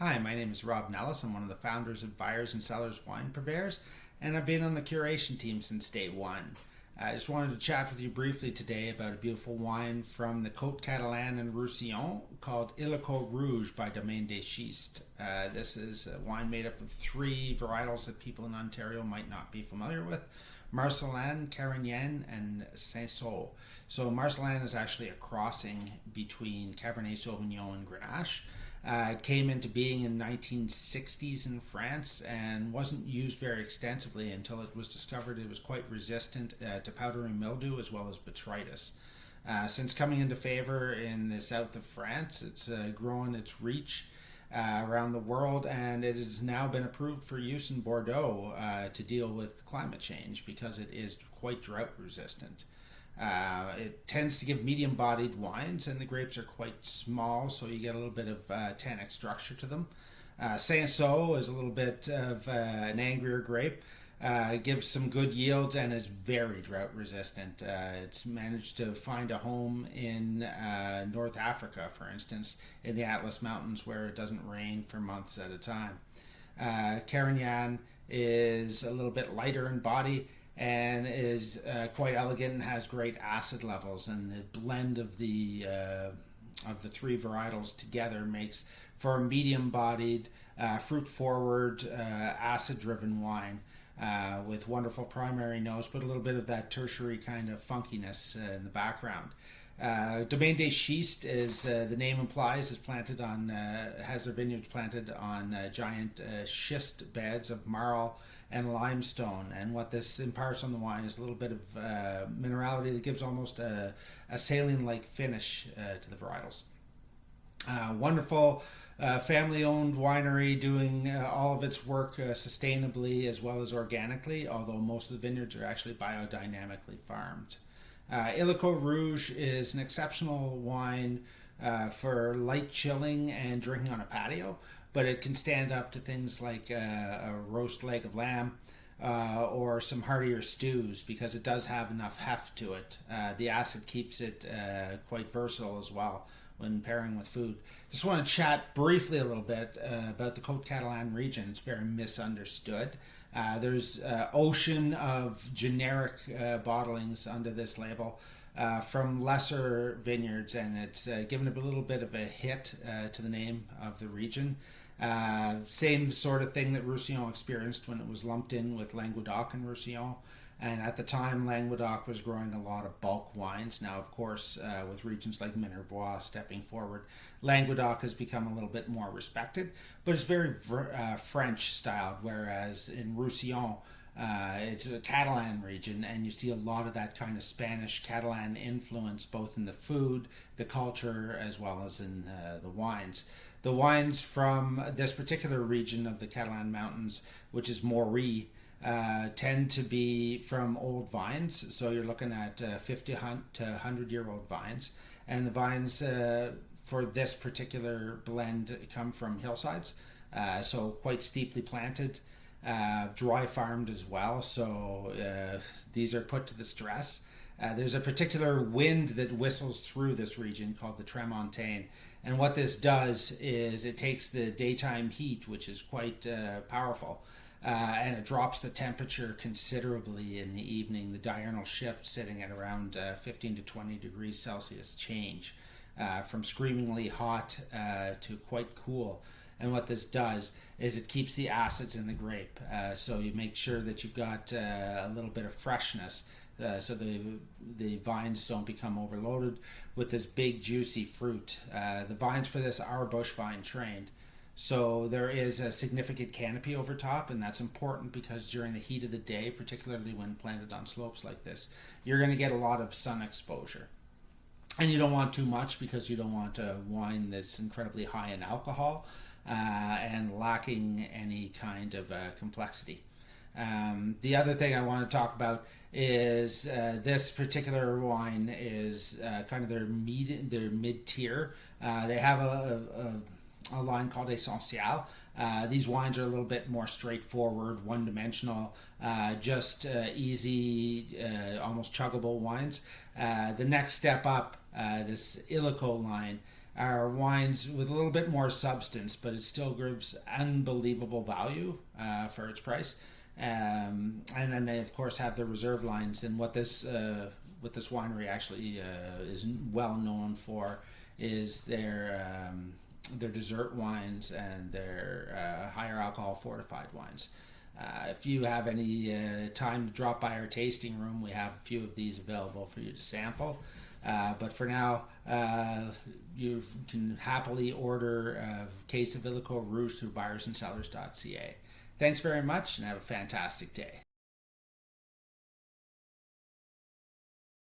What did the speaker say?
Hi, my name is Rob Nellis. I'm one of the founders of Buyers+Cellars wine purveyors, and I've been on the curation team since day one. I just wanted to chat with you briefly today about a beautiful wine from the Côte Catalane and Roussillon called Illico Rouge by Domaine des Schistes. This is a wine made up of three varietals that people in Ontario might not be familiar with: Marcelin, Carignan, and Saint-Saul. So Marcelin is actually a crossing between Cabernet Sauvignon and Grenache. It came into being in 1960s in France and wasn't used very extensively until it was discovered it was quite resistant to powdery mildew as well as botrytis. Since coming into favor in the south of France, it's grown its reach around the world, and it has now been approved for use in Bordeaux to deal with climate change because it is quite drought resistant. It tends to give medium-bodied wines, and the grapes are quite small, so you get a little bit of tannic structure to them. Saint-Saul is a little bit of an angrier grape. Gives some good yields and is very drought resistant. It's managed to find a home in North Africa, for instance, in the Atlas Mountains, where it doesn't rain for months at a time. Carignan is a little bit lighter in body and is quite elegant and has great acid levels, and the blend of the three varietals together makes for a medium-bodied, fruit-forward, acid-driven wine with wonderful primary notes, but a little bit of that tertiary kind of funkiness in the background. Domaine des Schistes, as the name implies, is planted on has their vineyards planted on giant schist beds of marl and limestone, and what this imparts on the wine is a little bit of minerality that gives almost a saline-like finish to the varietals. Wonderful family-owned winery doing all of its work sustainably as well as organically, although most of the vineyards are actually biodynamically farmed. Illico Rouge is an exceptional wine for light chilling and drinking on a patio, but it can stand up to things like a roast leg of lamb or some heartier stews because it does have enough heft to it. The acid keeps it quite versatile as well when pairing with food. Just want to chat briefly a little bit about the Côte Catalane region. It's very misunderstood. There's an ocean of generic bottlings under this label from lesser vineyards, and it's given a little bit of a hit to the name of the region. Same sort of thing that Roussillon experienced when it was lumped in with Languedoc and Roussillon. And at the time, Languedoc was growing a lot of bulk wines. Now, of course, with regions like Minervois stepping forward, Languedoc has become a little bit more respected, but it's very French-styled, whereas in Roussillon, it's a Catalan region, and you see a lot of that kind of Spanish Catalan influence, both in the food, the culture, as well as in the wines. The wines from this particular region of the Catalan Mountains, which is Maury, tend to be from old vines, so you're looking at 50 to 100-year-old vines, and the vines for this particular blend come from hillsides, so quite steeply planted, dry farmed as well, so these are put to the stress. There's a particular wind that whistles through this region called the Tramontane, and what this does is it takes the daytime heat, which is quite powerful, and it drops the temperature considerably in the evening. The diurnal shift sitting at around 15 to 20 degrees Celsius change from screamingly hot to quite cool. And what this does is it keeps the acids in the grape, so you make sure that you've got a little bit of freshness, so the vines don't become overloaded with this big juicy fruit. The vines for this are bush vine trained, so there is a significant canopy over top, and that's important because during the heat of the day, particularly when planted on slopes like this, you're going to get a lot of sun exposure. And you don't want too much because you don't want a wine that's incredibly high in alcohol and lacking any kind of complexity. The other thing I want to talk about is this particular wine is kind of their mid-tier. They have a line called Essential. These wines are a little bit more straightforward, one-dimensional, just easy, almost chuggable wines. The next step up, this Illico line, are wines with a little bit more substance, but it still gives unbelievable value for its price. And then they of course have their reserve lines. And what this winery actually is well known for is their dessert wines and their higher alcohol fortified wines. If you have any time to drop by our tasting room, we have a few of these available for you to sample. But for now, you can happily order a case of Illico Rouge through buyersandcellars.ca. Thanks very much and have a fantastic day.